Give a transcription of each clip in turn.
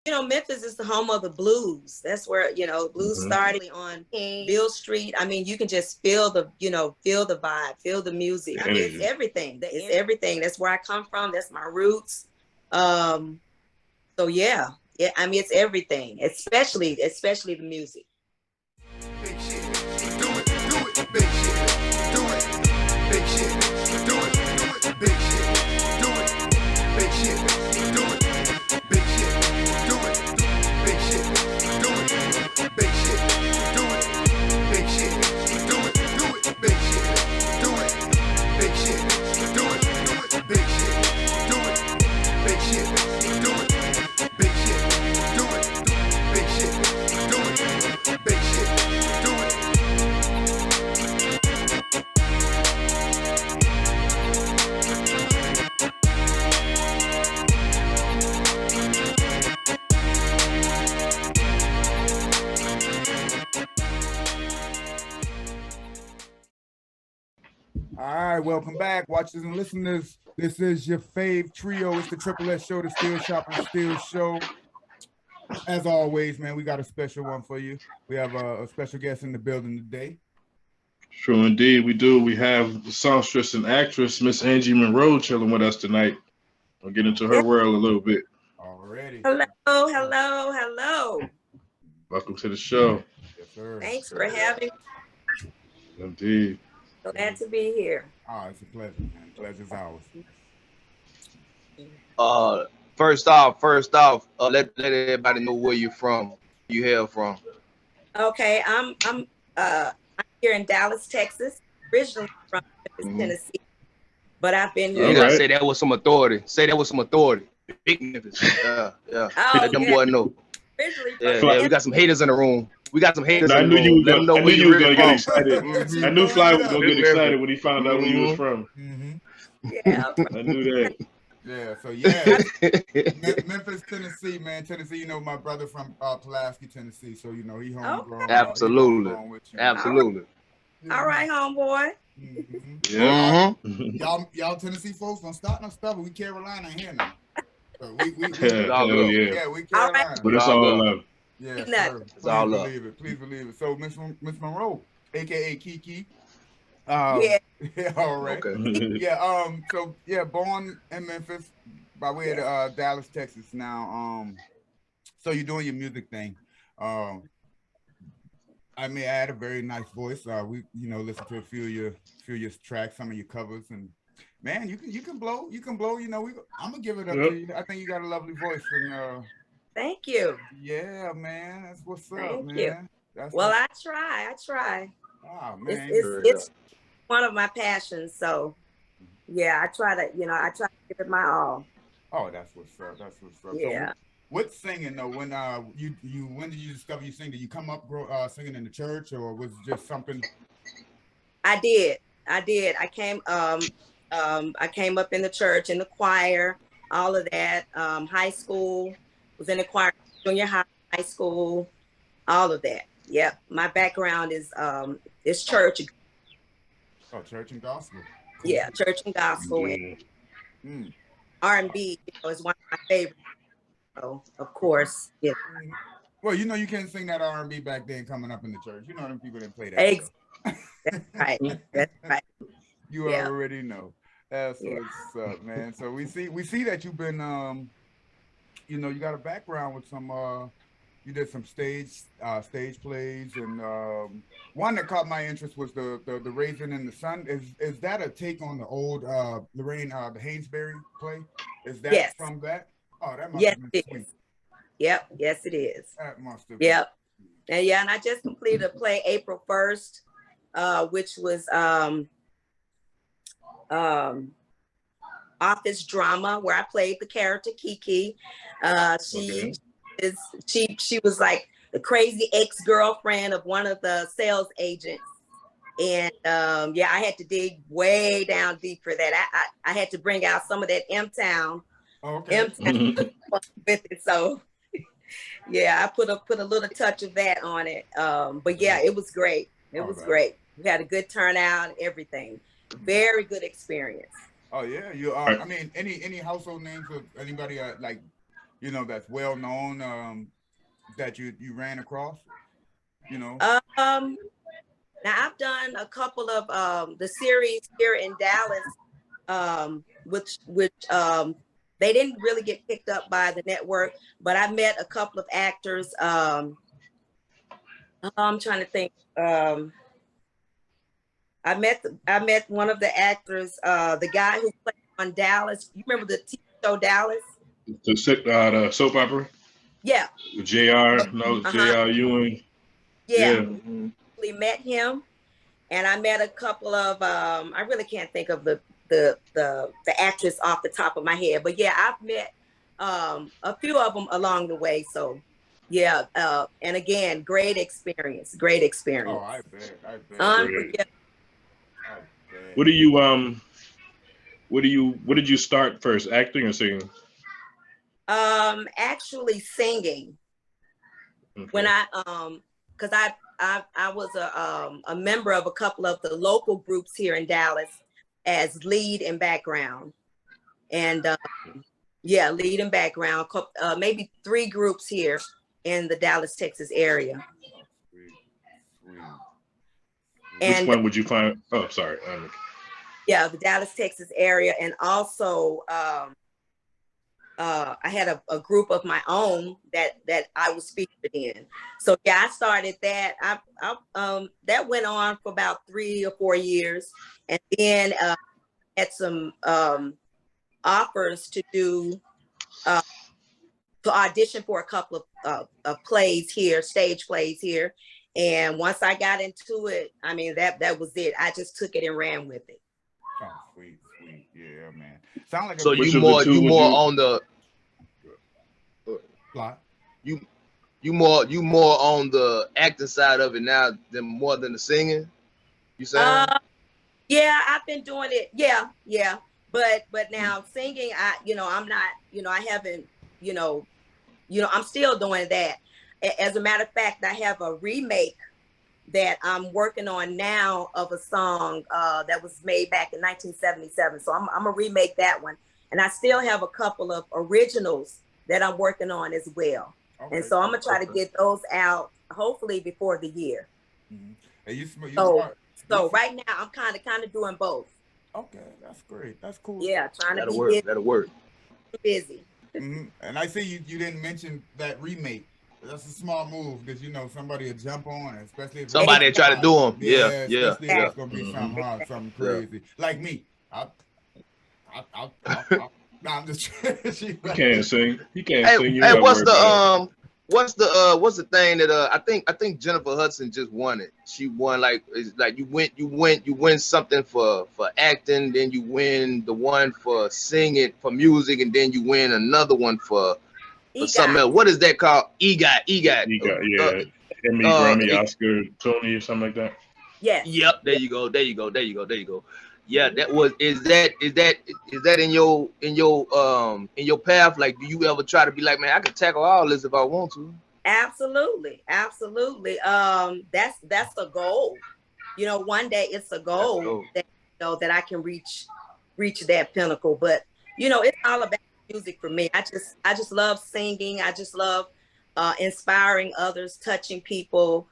Memphis is the home of the blues. That's where, blues started on King, Bill Street. I mean, you can just feel feel the vibe, feel the music. I mean, it's everything. It's everything. That's where I come from. That's my roots. So yeah. Yeah, I mean, it's everything, especially the music. Big shit, do it, big shit, do it, big shit, do it, big shit, do it, big shit, do it, big shit, do it, big shit, do it, big shit, do it, big shit, do it, big shit, do it, big shit, do it, big shit, do it, big shit, do it, big shit, do it, big shit, do it, big shit, do it. All right, welcome back, watchers and listeners. This is your fave trio. It's the Triple S Show, the Steel Shop and Steel Show. As always, man, we got a special one for you. We have a special guest in the building today. True indeed, we do. We have the songstress and actress, Miss Angie Monroe, chilling with us tonight. We'll get into her world a little bit. Already. Hello. Welcome to the show. Yes, sir. Thanks for having me. Indeed. Glad to be here. Oh, it's a pleasure, man. Pleasure's ours. First off, let everybody know where you're from. You hail from. Okay, I'm here in Dallas, Texas. Originally from Memphis, Tennessee, but I've been here. You gotta say that with some authority. Say that with some authority. Big Memphis. Yeah. Let them boy know. Yeah, we got some haters in the room. I knew you were gonna get excited. I knew Fly was gonna get excited when he found out where you was from. Yeah, I knew that. Yeah, so Memphis, Tennessee, man. Tennessee, my brother from Pulaski, Tennessee. So he homegrown. Absolutely. Absolutely. All right, homeboy. Yeah. Y'all Tennessee folks don't start no stuff, but we Carolina here now. So we we Carolina. Right. But it's all love. Yeah, sir. It's all love. Please believe it. So Miss Monroe, aka Kiki. Yeah. All right. Okay. Born in Memphis by way of Dallas, Texas. Now, so you're doing your music thing. I had a very nice voice. We listened to a few of your tracks, some of your covers, and man, you can blow. I'm gonna give it up to you. I think you got a lovely voice, and Thank you. yeah, man, that's what's up, Thank man. you. Well, I try. Oh man, It's one of my passions. So yeah, I try to give it my all. Oh, that's what's up. Yeah. So with singing though, when when did you discover you sing? Did you come up singing in the church, or was it just something? I did. I came up in the church, in the choir, all of that. High school was in the choir, junior high, high school, all of that. Yep. My background is church. Oh, church and gospel. Cool. Yeah, church and gospel, and R&B is one of my favorites. So of course, yeah. Well, you can't sing that R&B back then coming up in the church. Them people didn't play that. That's right. That's right. You already know. That's what's up, man. So we see that you've been you got a background with some you did some stage plays, and one that caught my interest was the Raisin in the Sun. Is that a take on the old Lorraine the Hainsbury play? Is that from that? Oh, that must have been sweet. Yep, yes it is. That must have been. And I just completed a play April 1st, which was office drama, where I played the character Kiki. She was like the crazy ex-girlfriend of one of the sales agents. And I had to dig way down deep for that. I had to bring out some of that M-Town. M-Town with it. So I put a little touch of that on it. But it was great. It was great. We had a good turnout, everything. Very good experience. Oh yeah, you I mean, any household names of anybody like that's well known that you ran across? Now I've done a couple of the series here in Dallas, which they didn't really get picked up by the network, but I met a couple of actors. I'm trying to think. I met one of the actors, the guy who played on Dallas. You remember the TV show Dallas? The soap opera? Yeah. J.R. Ewing. Yeah. We met him, and I met a couple of I really can't think of the actress off the top of my head, but yeah, I've met a few of them along the way. So yeah, and again, great experience. Oh, I bet. Unforgettable. What did you start first, acting or singing? Actually singing. Okay. When because I was a member of a couple of the local groups here in Dallas as lead and background, and lead and background. Maybe 3 groups here in the Dallas, Texas area. Which one would you find? Oh, sorry. Yeah, the Dallas, Texas area, and also I had a group of my own that I was featured in. So yeah, I started that. That went on for about 3 or 4 years, and then had some offers to do to audition for a couple of plays here, stage plays here. And once I got into it, I mean, that was it. I just took it and ran with it. Oh, sweet. Yeah, man. Sound like so you more on the plot. You more on the acting side of it now than more than the singing. You saying? Yeah, I've been doing it. Yeah. But now singing, I'm not. I haven't. I'm still doing that. As a matter of fact, I have a remake that I'm working on now of a song that was made back in 1977. So I'm gonna remake that one, and I still have a couple of originals that I'm working on as well. Okay, and so I'm gonna try to get those out hopefully before the year. Mm-hmm. Hey, so right now I'm kind of doing both. Okay, that's great. That's cool. Yeah, trying to be busy. That'll work. Busy. Mm-hmm. And I see you didn't mention that remake. That's a small move because somebody will jump on it, especially if somebody try to do them. Yeah. It's gonna be something hard, something crazy. Like me, I'm just. He can't sing. Hey, what's the thing that I think Jennifer Hudson just won it. She won like you win something for acting, then you win the one for singing for music, and then you win another one for something else. What is that called? EGOT. Yeah. Emmy, Grammy, Oscar, Tony, or something like that. Yeah. Yep. There you go. Yeah, is that in your path? Like, do you ever try to be like, man, I can tackle all this if I want to? Absolutely. That's a goal. One day it's a goal that I can reach that pinnacle. But it's all about music for me. I just love singing. I just love inspiring others, touching people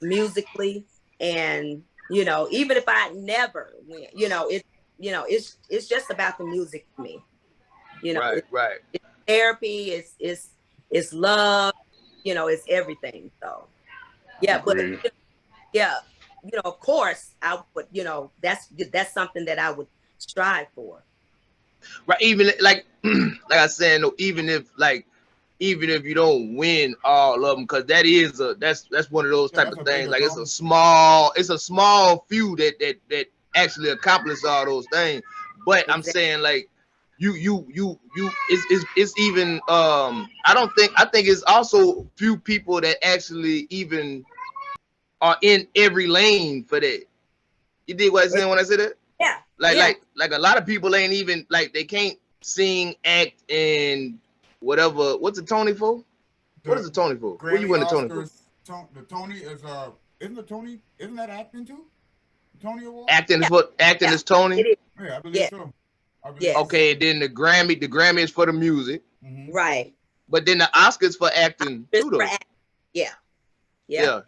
musically, and even if I never win, it's just about the music for me. Right. It's therapy, it's love, it's everything. So yeah, but of course I would, that's something that I would strive for. Right. Even like I said, even if you don't win all of them, because that's one of those type of things. Like it's a small few that actually accomplish all those things. But exactly. I'm saying like it's even I think it's also few people that actually even are in every lane for that. You dig what I'm saying when I say that? Yeah. Like a lot of people ain't even like they can't sing, act, and whatever. What's the Tony for? What is the Tony for? What you win the Tony for? The Tony is isn't that acting too? The Tony Award? Acting is Tony? Yeah, I believe so. Yes. Okay, then the Grammy is for the music. Mhm. Right. But then the Oscars for acting Just too, for though. act- Yeah. Yeah.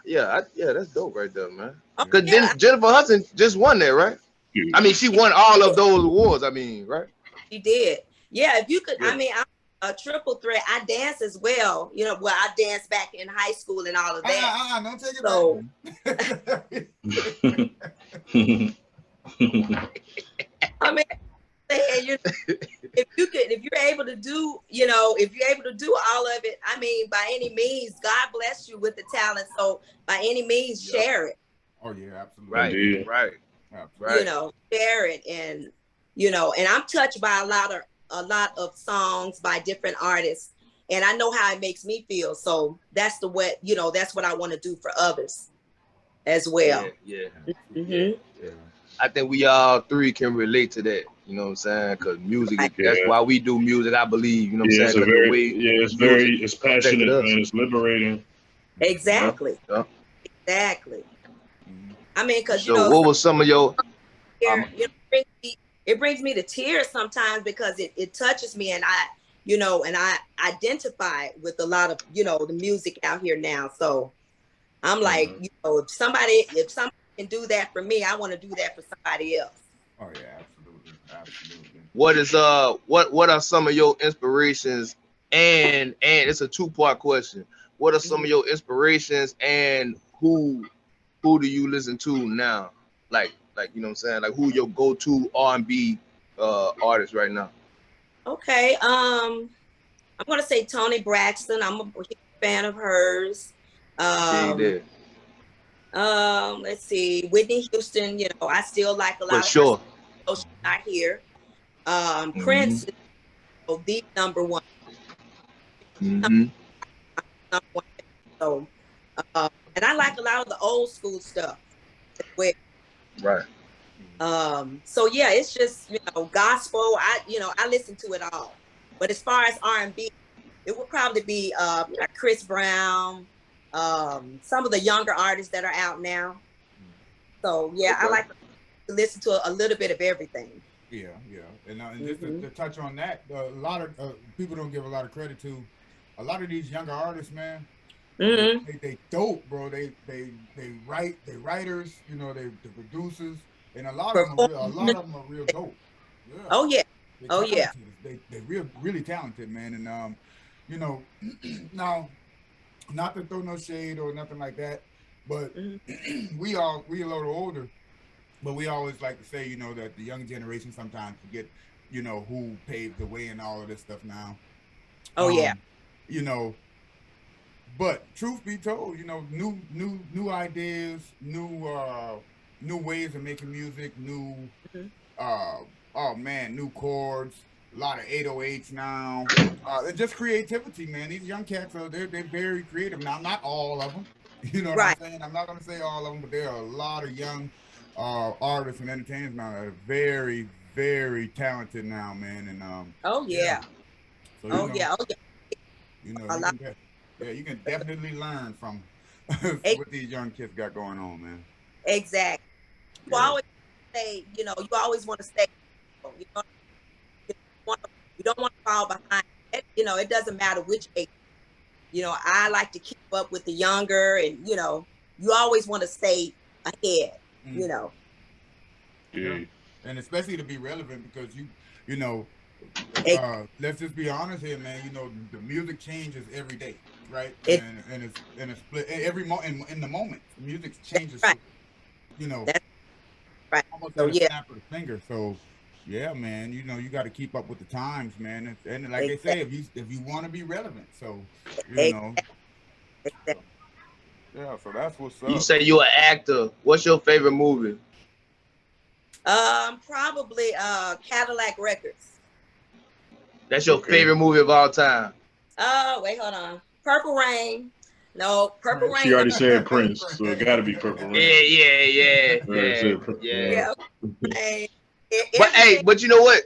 Yeah, that's dope right there, man. Oh, Cause yeah. then Jennifer Hudson just won that, right? Yeah. I mean, she won all of those awards. I mean, right? She did. Yeah. If you could, Yeah. I mean, I'm a triple threat. I dance as well. You know, well, I danced back in high school and all of that. Don't take it So, back. I mean, if you're able to do, you know, if you're able to do all of it, I mean, by any means, God bless you with the talent. So by any means, Yeah. share it. Oh yeah, absolutely. Right, Indeed. right, Absolutely. right. You know, share it. And you know, and I'm touched by a lot of songs by different artists, and I know how it makes me feel. So that's that's what I want to do for others as well. Yeah. Mhm. Yeah. I think we all three can relate to that. You know what I'm saying? Because music, Right. that's Yeah. why we do music. I believe. You know what Yeah, I'm it's saying? a 'Cause the very, way it's music very, it's passionate, affected us. man. It's liberating. Exactly. Yeah. Exactly. Mhm. I mean, because So, what was some of your? you know, it brings me to tears sometimes because it touches me, and I identify with a lot of the music out here now. So I'm like, if somebody can do that for me, I want to do that for somebody else. Oh yeah, absolutely. What is what are some of your inspirations? And it's a 2-part question. What are some of your inspirations, and who do you listen to now? Like you know what I'm saying? Like, who your go-to R&B artist right now? Okay, I'm gonna say Toni Braxton. I'm a huge fan of hers. Let's see, Whitney Houston. You know, I still like a lot For of sure. her. So she's not here. Prince is the number one. Mm-hmm. Number one. So, and I like a lot of the old school stuff as well. Right. So yeah, it's just gospel. I listen to it all. But as far as R&B, it would probably be like Chris Brown, some of the younger artists that are out now. So yeah, Okay. I like to listen to a little bit of everything. Yeah. And just to touch on that, a lot of people don't give a lot of credit to a lot of these younger artists, man. Mm-hmm. They dope, bro. They write, they writers, they producers, and a lot of them are real dope. Yeah. Oh yeah. Oh yeah. They really talented, man. And now, not to throw no shade or nothing like that, but we a little older, but we always like to say, that the young generation sometimes forget, who paved the way and all of this stuff now. Oh yeah. But truth be told, new ideas, new ways of making music, new chords, a lot of 808s now. It's just creativity, man. These young cats they're very creative now. Not all of them, you know what I'm saying. I'm not gonna say all of them, but there are a lot of young artists and entertainers now that are very, very talented now, man. And oh yeah. So, yeah. You can definitely learn from what these young kids got going on, man. Exactly. You always say, you always want to stay. You don't want to fall behind. It doesn't matter which age. I like to keep up with the younger, and you always want to stay ahead. Yeah. And especially to be relevant, because let's just be honest here, man. The music changes every day, right? And it's split every in the moment. Music changes. Right. That's right. Almost at a snap of the finger. So, yeah, man. You got to keep up with the times, man. And like they say, if you want to be relevant, so Yeah. So that's what's up. You say you're an actor. What's your favorite movie? Probably Cadillac Records. That's your favorite movie of all time. Oh, wait, hold on. Purple Rain. No, Purple Rain. She already said Prince, so it got to be Purple Rain. Yeah. But But you know what?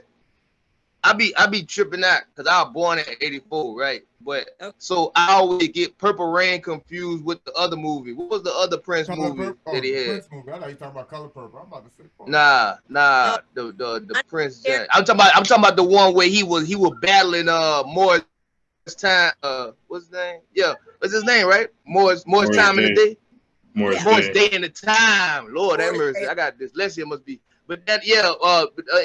I be tripping out because I was born in '84, right? But Okay. so I always get Purple Rain confused with the other movie. What was the other Prince Color movie Purple. that he The had? Prince movie. I thought you talking about Color Purple. I'm about to say. Fuck. Nah, No. the Prince. I'm talking about the one where he was battling Morris time. What's his name? Yeah, what's his name? Right? Morris time in the day. Morris Morris Day. Day in the time. Lord have Morris mercy. Day. I got dyslexia must be. But that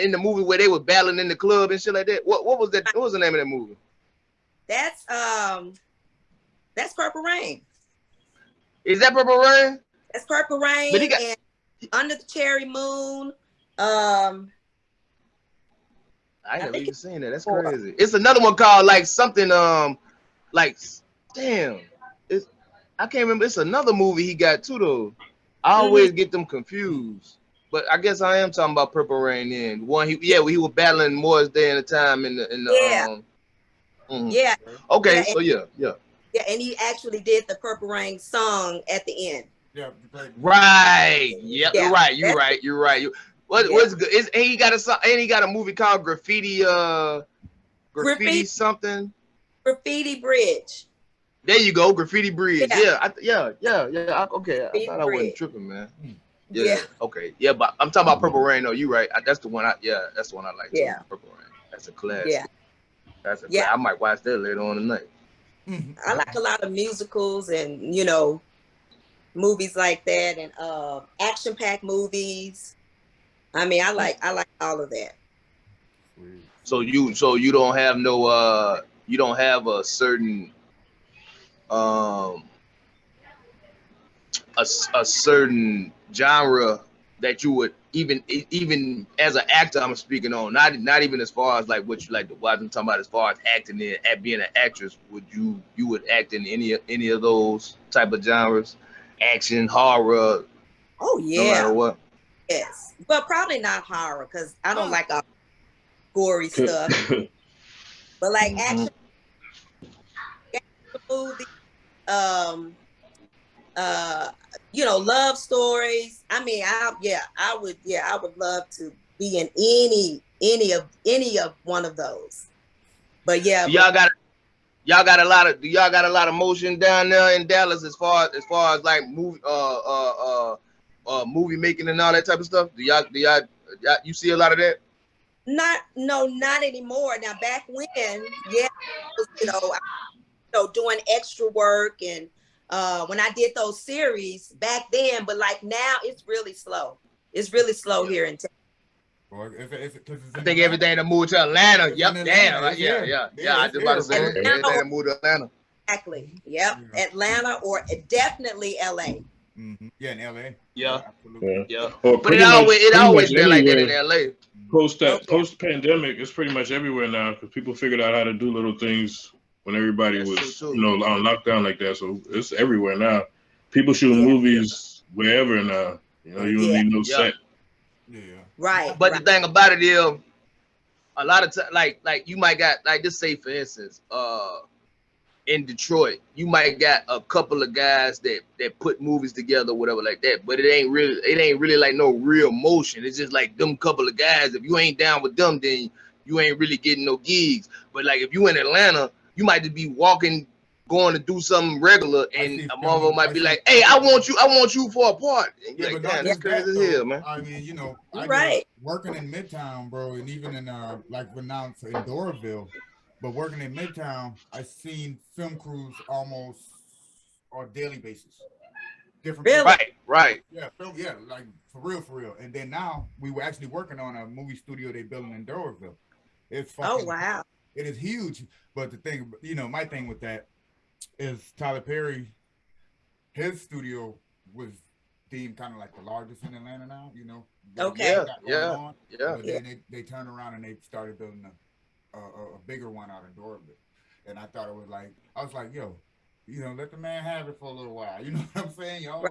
in the movie where they were battling in the club and shit like that. What was that? What was the name of that movie? That's Purple Rain. Is that Purple Rain? That's Purple Rain But he got- and Under the Cherry Moon. I never think even seen that. That's four. crazy. It's another one called like something like damn. I can't remember. It's another movie he got too though. I always get them confused. But I guess I am talking about Purple Rain then. One he was battling Morris Day in the time in the Yeah. Yeah. Okay, Yeah, so yeah. Yeah, and he actually did the Purple Rain song at the end. Yeah. Right. Right. Yep. Yeah. You're right. What's good? And he got a movie called Graffiti Graffiti? something. Graffiti Bridge. There you go, Graffiti Bridge. Yeah. Yeah. Okay, I Graffiti thought I wasn't Bridge. tripping, man. Yeah. Yeah. Okay. Yeah, but I'm talking about Purple Rain. though. You right. That's the one. That's the one I like. Yeah. Too, Purple Rain. That's a classic. Yeah. That's a. Yeah. I might watch that later on tonight. I like a lot of musicals and movies like that and action-packed movies. I mean, I like all of that. So you don't have no you don't have a certain a certain genre that you would even as an actor I'm speaking on, not even as far as like what you like to watch. I'm talking about as far as acting in at being an actress. Would you would act in any of those type of genres, action, horror, Oh no yeah, matter what? yes, but probably not horror because I don't like all gory stuff. But like action movies, love stories. I mean, I would love to be in any of one of those. But yeah, Do y'all got a lot of motion down there in Dallas as far as like movie making and all that type of stuff? Do y'all you see a lot of that? not anymore. Now back when, yeah, doing extra work and when I did those series back then, but like now it's really slow. It's really slow here in Texas. Well, I think everything to move to Atlanta. It's Yep, in damn. Atlanta. It's here. Yeah. Yeah, I it's just about to say here, bro. everything to move to Atlanta. Exactly. Yep. Yeah. Atlanta or definitely LA. Yeah, in LA. Yeah. Absolutely. Yeah. Or But pretty it much always been like that in anywhere. LA. Post pandemic, it's pretty much everywhere now because people figured out how to do little things when everybody That's was true, too. on lockdown like that. So it's everywhere now. People shoot movies wherever now. You don't need no Yeah. set. Yeah. Right. But right. the thing about it is, a lot of time, like you might got like just say for instance, in Detroit, you might got a couple of guys that put movies together, whatever like that. But it ain't really like no real motion. It's just like them couple of guys. If you ain't down with them, then you ain't really getting no gigs. But like if you in Atlanta, you might just be walking, going to do something regular, and a mother might be like, "Hey, I want you for a part." And you Yeah, like, but not damn, that's just crazy that, as though. hell, man. I mean, I Right. working in Midtown, bro, and even in like renowned in Doraville, but working in Midtown, I seen film crews almost on a daily basis. Different Really? Right. Yeah, like for real. And then now we were actually working on a movie studio they building in Doraville. It's fucking, Oh wow. it is huge. But the thing, my thing with that is Tyler Perry, his studio was deemed kind of like the largest in Atlanta now, Okay. Yeah. But then they turned around and they started building a bigger one out in Doraville. And I thought it was like, yo, let the man have it for a little while. You know what I'm saying, y'all?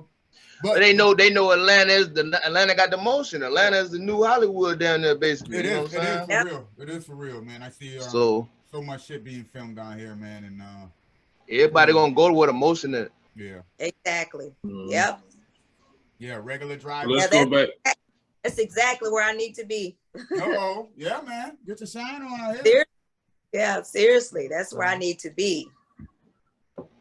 But they know Atlanta got the motion. Atlanta is the new Hollywood down there, basically. It you know is. what I'm It is saying? for Yep. real. It is for real, man. I see So so much shit being filmed down here, man, and everybody gonna go to where the motion is. yeah, Exactly. Mhm. Yep. regular drive. Let's Yeah, go back. That's exactly where I need to be. Oh, yeah, man. Get your shine on out here. Ser- Yeah, seriously, that's where I need to be.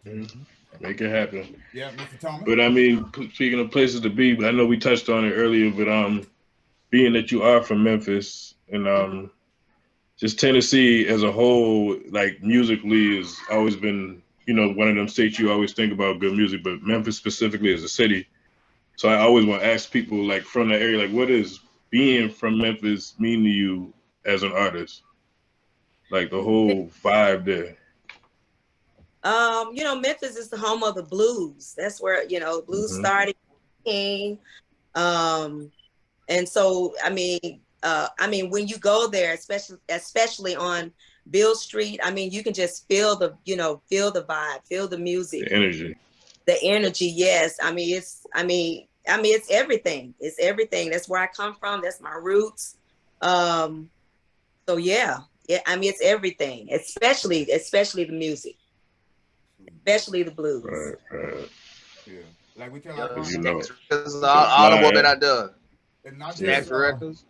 Mhm. Make it happen. Yeah, Mr. Thomas. But I mean, speaking of places to be, I know we touched on it earlier, but being that you are from Memphis and just Tennessee as a whole, like musically, has always been, you know, one of them states you always think about good music, but Memphis specifically as a city. So I always want to ask people like from that area, like, what does being from Memphis mean to you as an artist? Like the whole vibe there. You know, Memphis is the home of the blues. That's where, you know, blues Mhm. started. King. And so I mean, when you go there, especially on Bill Street, I mean, you can just feel the, you know, feel the vibe, feel the music, The energy. the energy. Yes, I mean, it's everything. It's everything. That's where I come from. That's my roots. So yeah, I mean, it's everything, especially the music, especially the blues. Right. Yeah. Like we tell Yeah, our You know. all the women out there. and not Yeah. just Stax Records.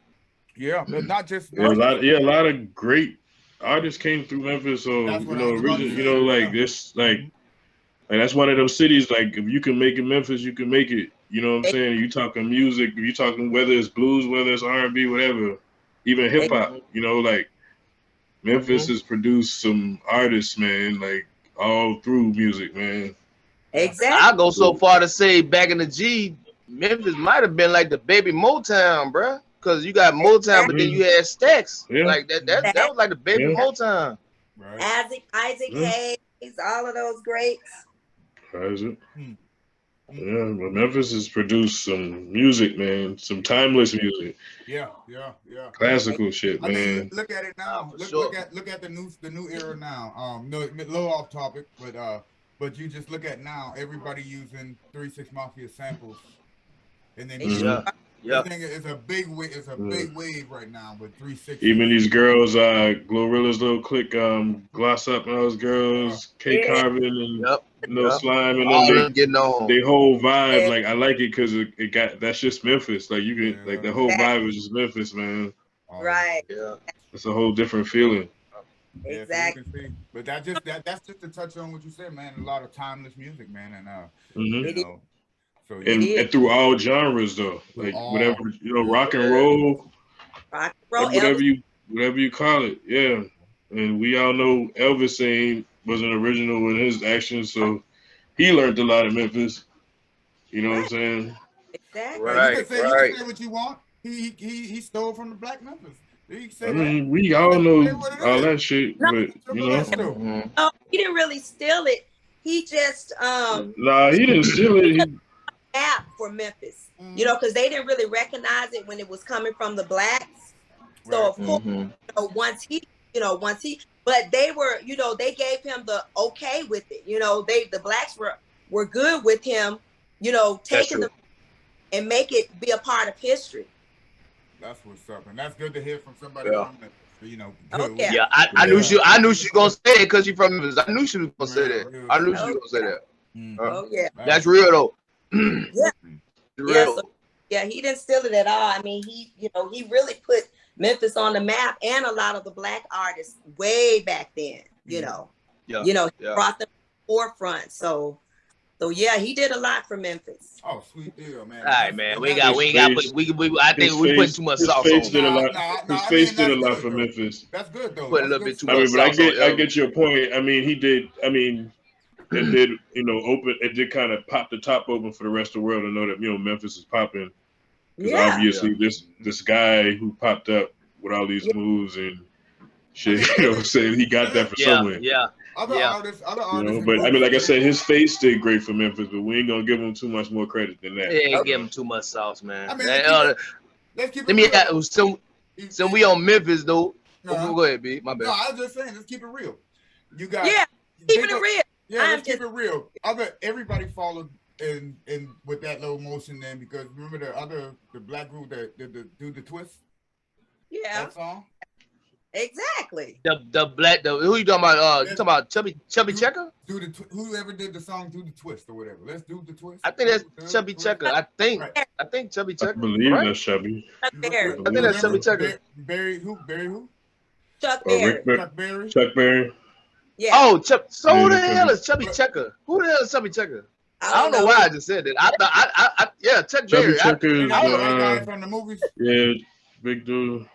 yeah, but not just Yeah, a lot of great artists came through Memphis. So That's you what I know, was about to originally, say, you know, like yeah. this, like that's one of those cities. Like if you can make it Memphis, you can make it. You know what I'm saying? You talking music, you talking whether it's blues, whether it's R&B, whatever, even hip hop. You know, like Memphis has produced some artists, man, like all through music, man. Exactly. I go so far to say back in the G, Memphis might have been like the baby Motown, bruh. Cause you got Motown, but then you had Stax. Yeah. Like that was like the baby Yeah. Motown. right. Isaac Yeah. Hayes, all of those greats. How is it? Hmm. Yeah, but Memphis has produced some music, man, some timeless music, Yeah. classical shit, I mean, man. look at it now. For Look sure. look at the new era now. No, a little off topic, but you just look at now. Everybody using 3-6 Mafia samples, and then Mhm. Yeah. I think it's a big wave. It's a big wave right now with 3-6. Even these girls, Glorilla's little clique, Gloss Up and those girls, K Yeah. Carvin and Yep. No Yep. Slime and All of them, them getting on. they whole vibe, Yeah. like I like it because it got that's just Memphis. Like you can like the whole vibe is just Memphis, man. Right. Yeah. It's a whole different feeling. Yeah, so Exactly. you can see. But that's just to touch on what you said, man. A lot of timeless music, man, and Mhm. you It know, so And through all genres though, like all. whatever rock and roll, Rock and roll. like whatever you call it, yeah. And we all know Elvis wasn't original in his actions, so he learned a lot of Memphis. You know what I'm saying? Exactly. Right. You can say what you want. He stole from the Black Memphis. You can say I mean, we all Say know what it all is. that shit, No. but you know, Mhm. No, he didn't really steal it. He just nah, he didn't steal it. He, app for Memphis. You know, because they didn't really recognize it when it was coming from the blacks. So Right. of course, Mhm. you know, once he, but they were, you know, they gave him the okay with it. You know, the blacks were good with him, you know, taking the and make it be a part of history. That's what's up, and that's good to hear from somebody Yeah. from Memphis. You know, Oh, good. yeah. Yeah, I knew she was gonna say it because she from Memphis. I knew she was gonna say that. I knew she was gonna say that. Oh yeah. That's real though. Yeah. Real. Yeah, so, yeah, he didn't steal it at all. I mean, he really put Memphis on the map and a lot of the black artists way back then, you know. Yeah. You know, he Yeah. brought them to the forefront. So yeah, he did a lot for Memphis. Oh, sweet deal, man. All right, man. We His got face- I think we put too much sauce His face on did a it. lot. His face did a lot for Memphis. That's good though. Put a That's little good bit too stuff. I mean, but sauce on I Elvis. get your point. I mean, he did. I mean, it did. You know, it did kind of pop the top open for the rest of the world to know that Memphis is popping. Because Yeah. obviously, this guy who popped up with all these moves and shit, you know what I'm saying? He got that for somewhere. Other artists. You know, but I mean, like I said, his face did great for Memphis, but we ain't gonna give him too much more credit than that. Yeah, give him too much sauce, man. I mean, let's keep it Let me real. so we on Memphis though. No. Go ahead, B. My bad. No, I was just saying, let's keep it real. You got keeping it real. Yeah, let's keep it real. Everybody followed in with that little motion then, because remember the black group that do the twist? Yeah. That song? Exactly. Who you talking about? You talking about Chubby Checker? Whoever did the song "Do the Twist" or whatever. Let's do the twist. I think that's Chubby Checker. I think Chubby I Checker. believe Right? that's Chubby. Chuck Berry. I think that's Chubby Checker. Barry who? Chuck Rick Berry. Chuck Berry. Chuck Berry. Yeah. Oh, so who the Yeah, hell is Chubby Checker? Who the hell is Chubby Checker? I I don't know why I just said that. I thought yeah, Chuck Chubby Berry. Checker is That white guy from the movies. yeah, big dude.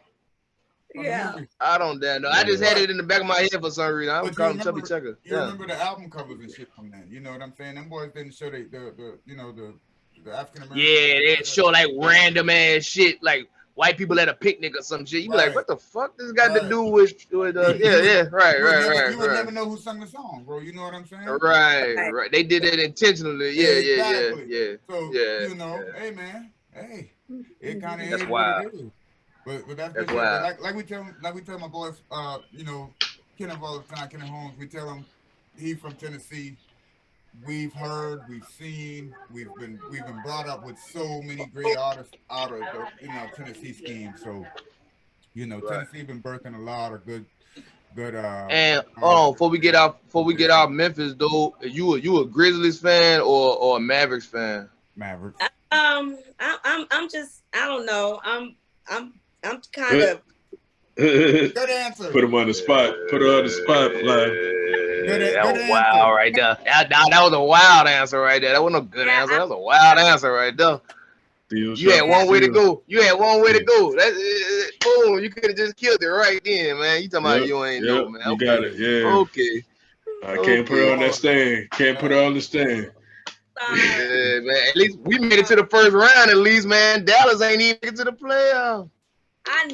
From the Yeah. movies. I don't damn know. I just had it in the back of my head for some reason. I But would you call him Chubby remember- Checker. You Yeah. remember the album covers and shit from that? You know what I'm saying? Them boys didn't show the African American. Yeah, they show like random ass shit, like white people at a picnic or some shit. You be like, Right. what the fuck this got to Right. do with You right, would right. never know who sung the song, bro. You know what I'm saying? Right. They did it intentionally. Yeah. Exactly. So Yeah, you know, hey man, it kind of That's is wild. what it is. But that's That's good shit. wild. Like we tell my boys, you know, Kenneth all the time, Kenneth Holmes. We tell him he's from Tennessee. We've heard, we've seen, we've been brought up with so many great artists out of the Tennessee scheme. So you know, Right. Tennessee been birthing a lot of good. And before we get out Memphis though, you a Grizzlies fan or a Mavericks fan? Mavericks. I'm just, I don't know. I'm kind of. Good answer. Put him on the spot. Put her on the spotlight. That was good wild answer. right there. That was a wild answer right there. That wasn't a good Yeah, answer. That was a wild answer right there. You had one way to go. That's boom. You could have just killed it right then, man. You talking about you ain't know, man. You Okay. got it. Yeah. Okay. I can't put her on that stand. Can't put her on the stand. Yeah, man. At least we made it to the first round. At least, man. Dallas ain't even get to the playoffs. I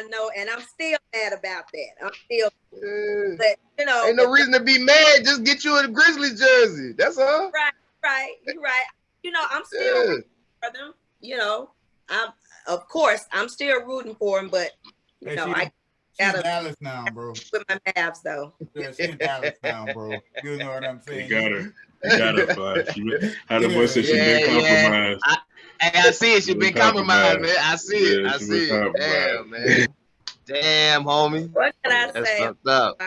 know, and I'm still mad about that. I'm still, Yeah. but you know, Ain't no reason to be mad. Just get you a Grizzlies jersey. That's all. right. You're right. You know, I'm still Yeah. rooting for them. You know, of course I'm still rooting for them, but you Hey, know, she's I in gotta Dallas now, bro. with my Mavs though. Yeah, she's in Dallas now, bro. You know what I'm You saying? got her. You got her, Fly. How the boy said she Yeah, been compromised. Hey, I see it. She been compromised, man. I see it. Yeah, I she see been it. Damn, man. Damn, homie. What can I That's say? fucked up.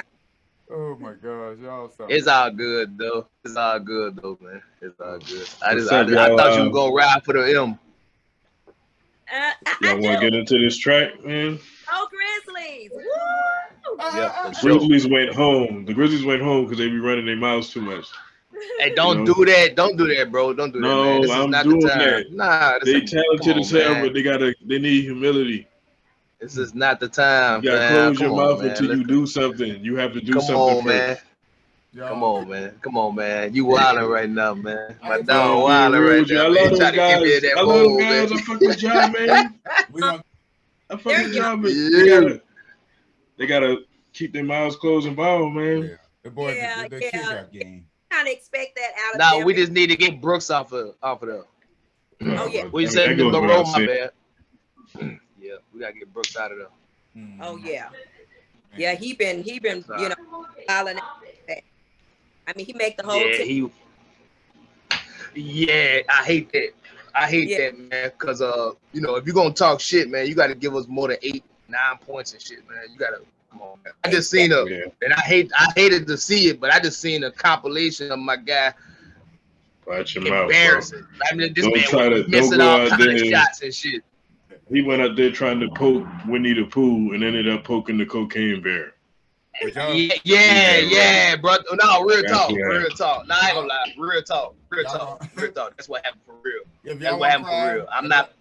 Oh my gosh, y'all. It's all good though. It's all good though, man. It's all good. I What's up, thought y'all? you were gonna ride for the M. I Y'all want to do. get into this track, man? Oh, Grizzlies! Woo! Yeah, for sure. Grizzlies went home. The Grizzlies went home because they be running their mouths too much. Hey, don't You know? do that. Don't do that, bro. Don't do that, No, man. This is I'm not doing the time. that. Nah, They this talented as hell, man. but they need humility. This is not the time. You gotta man. close your Come on, mouth man. until you Let's- do something. You have to do Come something on, first. man. Y'all, Come on, man. Come on, man. You wilding right now, man. My I'm dog being wilding right Rude, now. I Man. love He those trying to give me guys. that I love those bowl, guys. man. I fuck with y'all, man. We gonna, I fuck with y'all, man. Yeah. They gotta keep their mouths closed and ball, man. yeah. The boys, Yeah, the yeah. kids got game. Kind of expect that out of Nah, them. we just need to get Brooks off of there. Oh, yeah. We I said mean, the that goes Monroe, without my saying. bad. Yeah, we gotta get Brooks out of there. Oh yeah, yeah. He been you know, filing that. I mean, he make the whole Yeah, team. I hate that. I hate Yeah. that, man. Cause you know, if you're gonna talk shit, man, you gotta give us more than 8, 9 points and shit, man. You gotta come on, man. I just seen Yeah. and I hated to see it, but I just seen a compilation of my guy Watch your mouth, bro. embarrassing. I mean, this Don't man try was to- missing don't go all out kind of there. shots and shit. He went out there trying to poke Winnie the Pooh and ended up poking the cocaine bear. But y'all, Yeah, bro. No, real talk, Yeah. real talk. Nah, I ain't gonna lie, real talk. Y'all- That's what happened for real. if That's y'all what want happened to cry, for real. I'm not.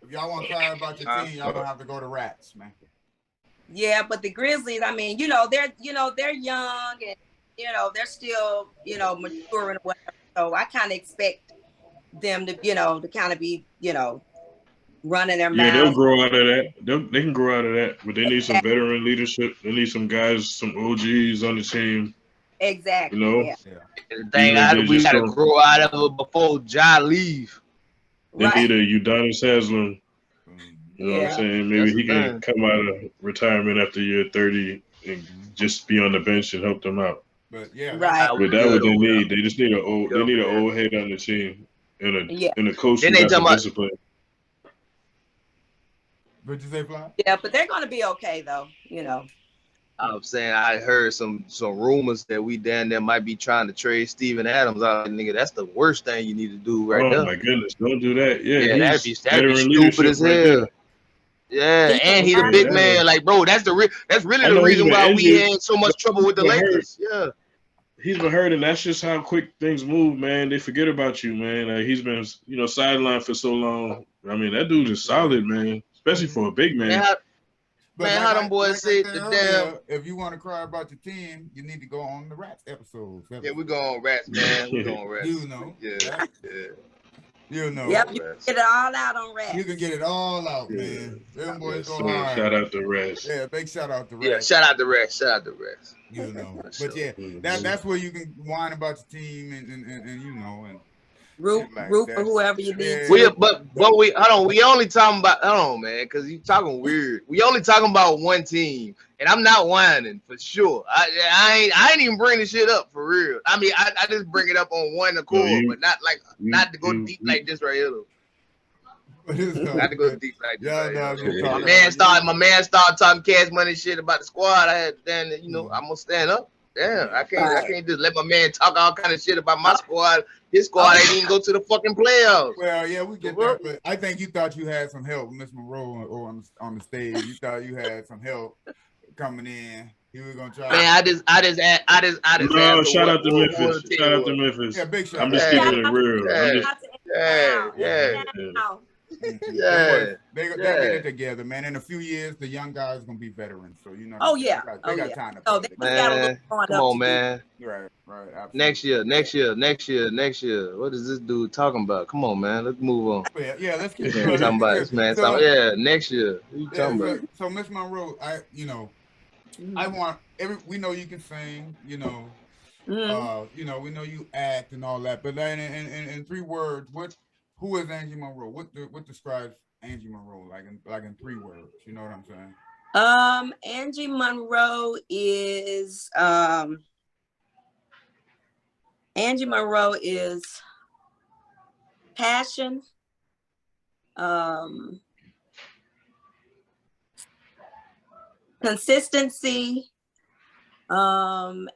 If y'all want to cry about your team, y'all gonna have to go to Rats, man. Yeah, but the Grizzlies, I mean, they're young and they're still mature and whatever. So I kind of expect them to to kind of be running their Yeah, they'll mouths. grow out of that. They can grow out of that, but they need some veteran leadership. They need some guys, some OGs on the team. Exactly. You know? Yeah. The thing Yeah, they we just gotta don't- grow out of it before Ja leave. They Right. need a Udonis Haslam. You know what Yeah. I'm saying? Maybe That's he the can come out of retirement after year 30 and just be on the bench and help them out. But yeah, Right. But that's what they Good over need. They just need an old. They need an old head on the team and Yeah. a coach Then who they got some talking about- discipline. What'd you say, Fly? Yeah, but they're gonna be okay though. You know. I'm saying I heard some rumors that we down there might be trying to trade Steven Adams out. Nigga, that's the worst thing you need to do right Oh there. my goodness, don't do that. Yeah, Yeah, that'd be veteran stupid leadership as right hell. there. Yeah, He and he can the big learn. man. Like, bro, that's really I the know he's reason been why we injured, had so much trouble with the been hurt. Lakers. Yeah. He's been hurt, and that's just how quick things move, man. They forget about you, man. He's been, sidelined for so long. I mean, that dude is solid, man, especially for a big man. Man, how them boys said the damn. If you want to cry about your team, you need to go on the Rats episodes. Yeah, we go on Rats, man. We go on Rats. You know. Yeah. You know. Yep, you can get it all out on Rats. You can get it all out, man. Them boys go So, hard. shout out to Rats. Yeah, big shout out to Rats. Yeah, shout out to Rats. Shout out to Rats. You know, but yeah, that's where you can whine about your team and you know and root like for that. whoever you need Yeah. to. But we hold on. We only talking about man, because you talking weird. We only talking about one team, and I'm not whining for sure. I ain't even bring the shit up for real. I mean, I just bring it up on one accord, but not to go deep like this right here. Though. Not to go deep like this. Yeah, My man started talking Cash Money shit about the squad. I had then I'm gonna stand up. Damn, I can't just let my man talk all kind of shit about my squad. His squad ain't even go to the fucking playoffs. Well, yeah, we get that, but I think you thought you had some help, Miss Monroe, or on the stage. You thought you had some help coming in. You were gonna try. Man, I just. No, shout out to Memphis. Shout out to Memphis. Yeah, big shout. I'm just keeping it real. Yeah. They get it together, man. In a few years, the young guys gonna be veterans, so you know. Oh yeah, they got time to. Oh, they got a little growing come up on, to man. Right, absolutely. Next year. What is this dude talking about? Come on, man. Let's move on. Yeah, let's keep talking about this, man. So, next year. What you talking about? So Miss Monroe, I want we know you can sing, you know, we know you act and all that, but then in 3 words, who is Angie Monroe? What describes Angie Monroe like in 3 words? You know what I'm saying? Angie Monroe is passion, consistency, and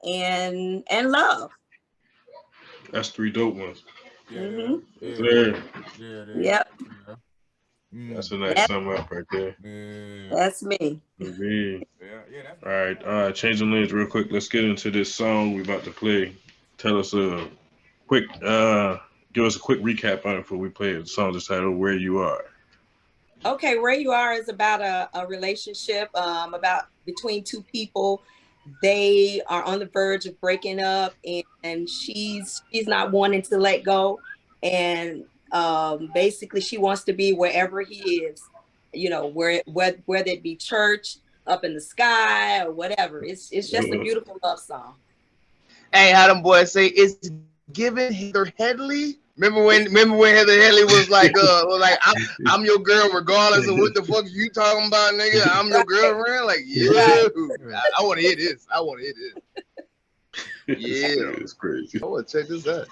love. That's 3 dope ones. Mm-hmm. Yep. That's a nice sum up right there. That's me. All right. Change the lanes real quick. Let's get into this song we're about to play. Tell us give us a quick recap on it before we play it. The song is titled "Where You Are." Okay, Where You Are is about a relationship about between 2 people. They are on the verge of breaking up, and she's not wanting to let go, and basically she wants to be wherever he is, you know, whether it be church, up in the sky, or whatever. It's just a beautiful love song. Hey, how them boys say it's giving Heather Headley? Remember when Heather Headley was like, I'm your girl regardless of what the fuck you talking about, nigga. I'm your girlfriend. Like, yeah, I want to hear this. Yeah, it's crazy. I want to check this out.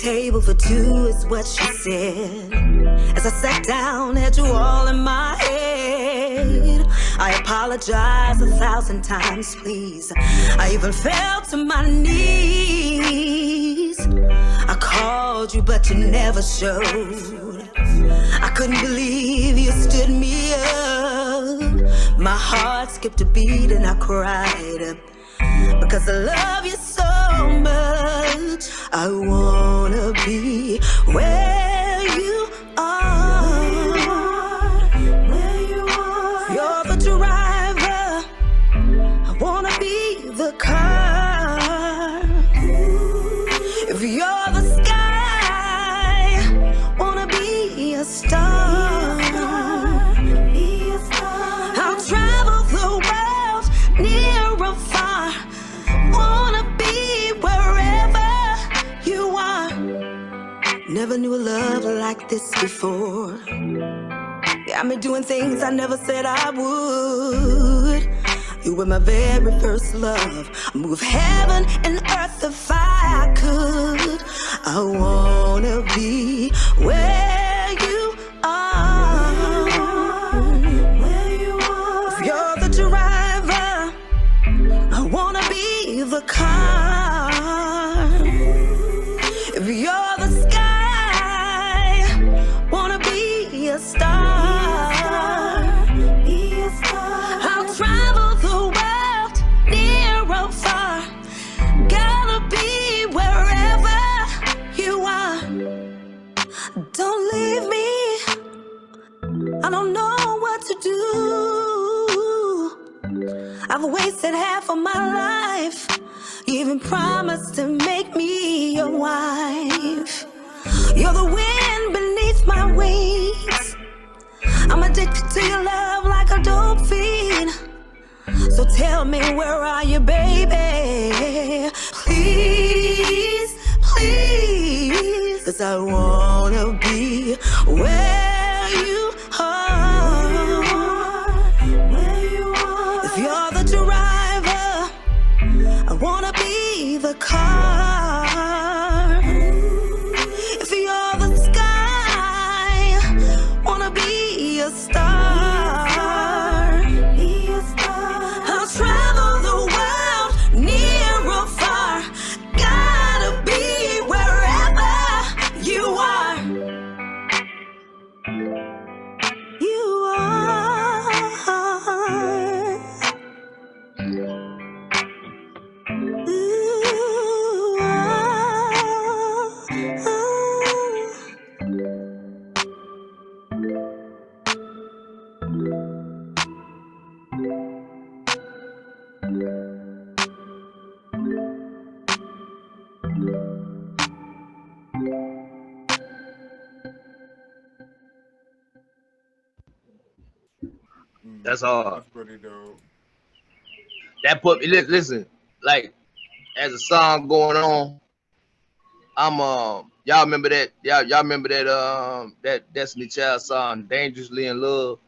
Table for 2 is what she said. As I sat down, had you all in my head. I apologize 1,000 times, please. I even fell to my knees. I called you, but you never showed. I couldn't believe you stood me up. My heart skipped a beat and I cried. Because I love you so much, I wanna be where you are. You're the driver, I wanna be the car. If you're the sky, wanna be a star. I'll travel the world, near or far. Wanna be wherever you are. never knew a love like this before. Got me doing things I never said I would. You were my very first love. Move heaven and earth if I could. I wanna be where you are. If you're the driver, I wanna be the car. If you're the sky, wanna be a star. I'll travel the world, near or far. Gotta be wherever you are. Don't leave me, I don't know what to do. I've wasted half of my life. You even promised to make me your wife. You're the wind beneath my wings. I'm addicted to your love like a dope fiend. So tell me, where are you, baby? Please, please, 'cause I wanna be where you are. If you're the driver, I wanna be the car. If you're the sky, wanna be a star. I'll travel the world, near or far. Gotta be wherever you are. You are. Ooh, That's hard. That's pretty dope. That put me. Listen, like as a song going on, I'm y'all remember that? Y'all remember that that Destiny Child song, "Dangerously in Love"?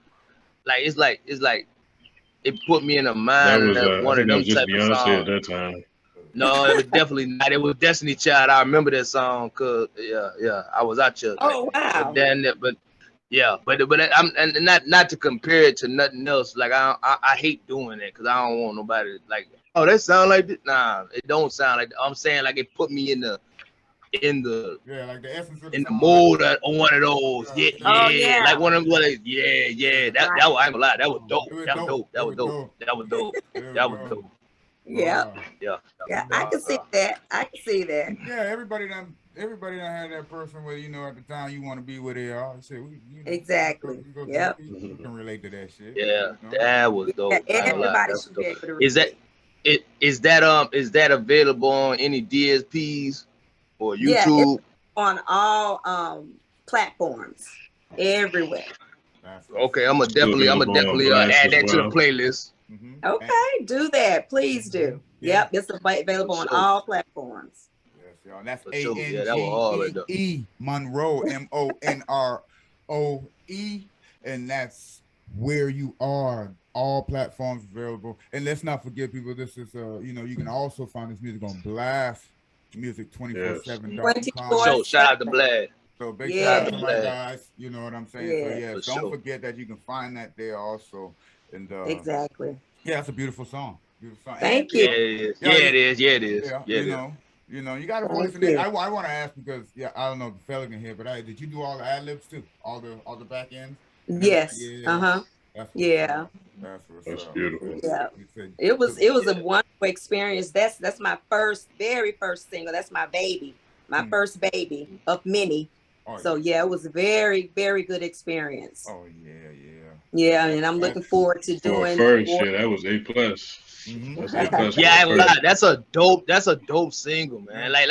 Like it's like it put me in a That mind was, of I one of think that them was just type of Beyonce songs. at that time. No, it was definitely not. It was Destiny Child. I remember that song because I was out here. Oh, wow. But then, but I'm and not to compare it to nothing else. Like I hate doing that because I don't want nobody like, oh, that sound like this. Nah, it don't sound like that. I'm saying like it put me in the Yeah, like the essence of in the song. mood on one of those. Yeah, Oh, yeah. like one of them. Like, yeah. That Right. that was, I ain't gonna lie. That was dope. It was That was dope. dope. That was dope. That was dope. That was dope. Yeah. Wow. Yeah. Yeah, I can see that. I can see that. Yeah, everybody done had that person where, you know, at the time you want to be where they are. Shit, Exactly. Yep. You can relate to that shit. Yeah, you know? that was dope. Yeah, I ain't gonna lie, everybody that was should be dope. able to Is that relate. is that available on any DSPs or Yeah, YouTube? On all platforms, everywhere. That's Okay, I'm gonna definitely Blast add as that to the well. playlist. Mhm. Okay, do that. Please do. Yeah. Yep, it's available on Sure. all platforms. Yes, y'all. And that's For sure. Yeah, that was hard right there. ANGEE Monroe, MONROE, and that's where you are. All platforms available. And let's not forget, people, this is you know, you can also find this music on Blast Music 24/7.com. So shout out to Blad. So big Yeah. shout out to my guys. You know what I'm saying? So Yeah. yeah, For don't sure. forget that you can find that there also. And Exactly. yeah, it's a beautiful song. Beautiful song. Thank And, you. Yeah, it is. Yeah, Yeah, it is. Yeah, it is. Yeah, Yeah, it you is. know, you got a Thank voice in it. you. I want to ask because I don't know if the fella can hear, but did you do all the ad libs too? All the back ends? Yes. Yeah. That's what's Yeah. up. That's what's That's up. beautiful. Yeah. You said- It was a wonderful experience. That's my very first single. That's my baby. My Mm. first baby of many. Oh, So yeah, it was a very, very good experience. Oh yeah. Yeah, and I'm looking forward to For doing first, more. yeah, that was A+. Mhm. That's A+. Yeah, I ain't for gonna lie. first. That's a dope single, man. Like,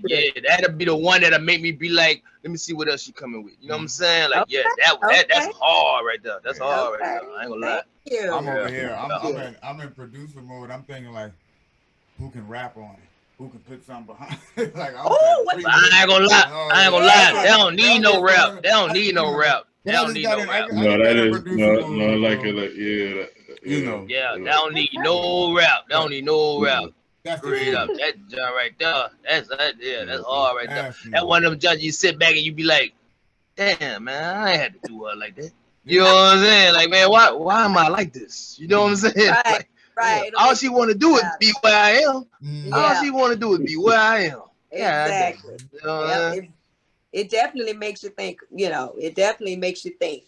yeah, that'll be the one that'll make me be like, let me see what else she coming with. You know what I'm saying? Like, yeah, that's hard right there. That's hard right there. I ain't gonna lie. Thank you. I'm over here. Yeah. I'm in producer mode. I'm thinking like, who can rap on it? who can put something behind. Like, Oh, what- But I ain't gonna lie. I ain't gonna lie. They don't need no rap. They don't need no rap. They don't need no rap. No, that is no, like it, like You know. Yeah, they don't need no rap. They don't need no rap. That's the Straight shit. up, that joint right there. That's hard right there. Ask me. That one of them judges you sit back and you be like, damn man, I ain't had to do her like that. You know what I'm saying? Like, man, why am I like this? You know what I'm saying? Right, Like, right. all she want to do is be where I am. Mhm. Yeah. All she want to do is be where I am. Yeah, Exactly. you know what I'm Yep, saying? it definitely makes you think. You know, it definitely makes you think.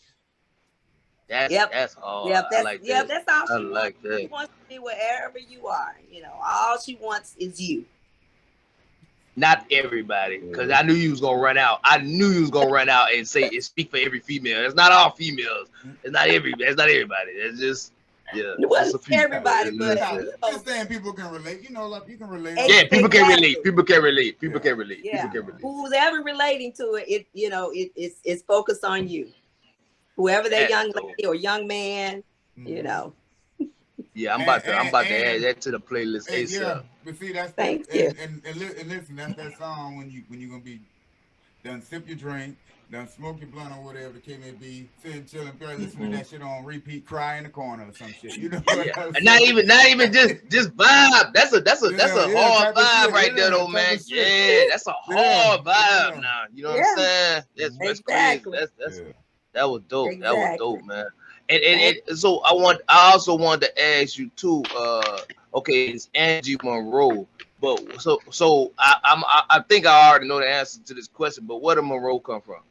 That's hard. Yep, I that's like yep. that. That's all I she like wants. She that. wants to be wherever you are. You know, all she wants is you. Not everybody, because I knew you was gonna run out. I knew you was gonna run out and say and speak for every female. It's not all females. It's not everybody. It's just Well, it's a few. everybody, It's but just- you know, Just saying people can relate. You know, like you can relate. Ex- yeah, people can Exactly. relate. People can relate. People Yeah. can relate. yeah, People can relate. who's ever relating to it, you know, it's focused on you. Whoever that That's young dope. lady or young man, you know. Yeah, I'm about to add And- that to the playlist Hey, ASAP. yeah, but see that's Thank that, you. and listen, that's that song when you're gonna be done sip your drink, done smoke your blunt or whatever the case may be, sitting chilling, probably listening to that shit on repeat, cry in the corner or some shit. You know what Yeah. I'm And not saying? even just vibe. That's a Yeah, hard type of vibe shit, right there though, type man. of shit. Yeah, that's a hard vibe yeah. now. You know what I'm saying? That's Exactly. crazy. Yeah. That was dope. That was Exactly. dope, man. And so I also wanted to ask you too. Okay, it's Angie Monroe, but so I think I already know the answer to this question. But where did Monroe come from?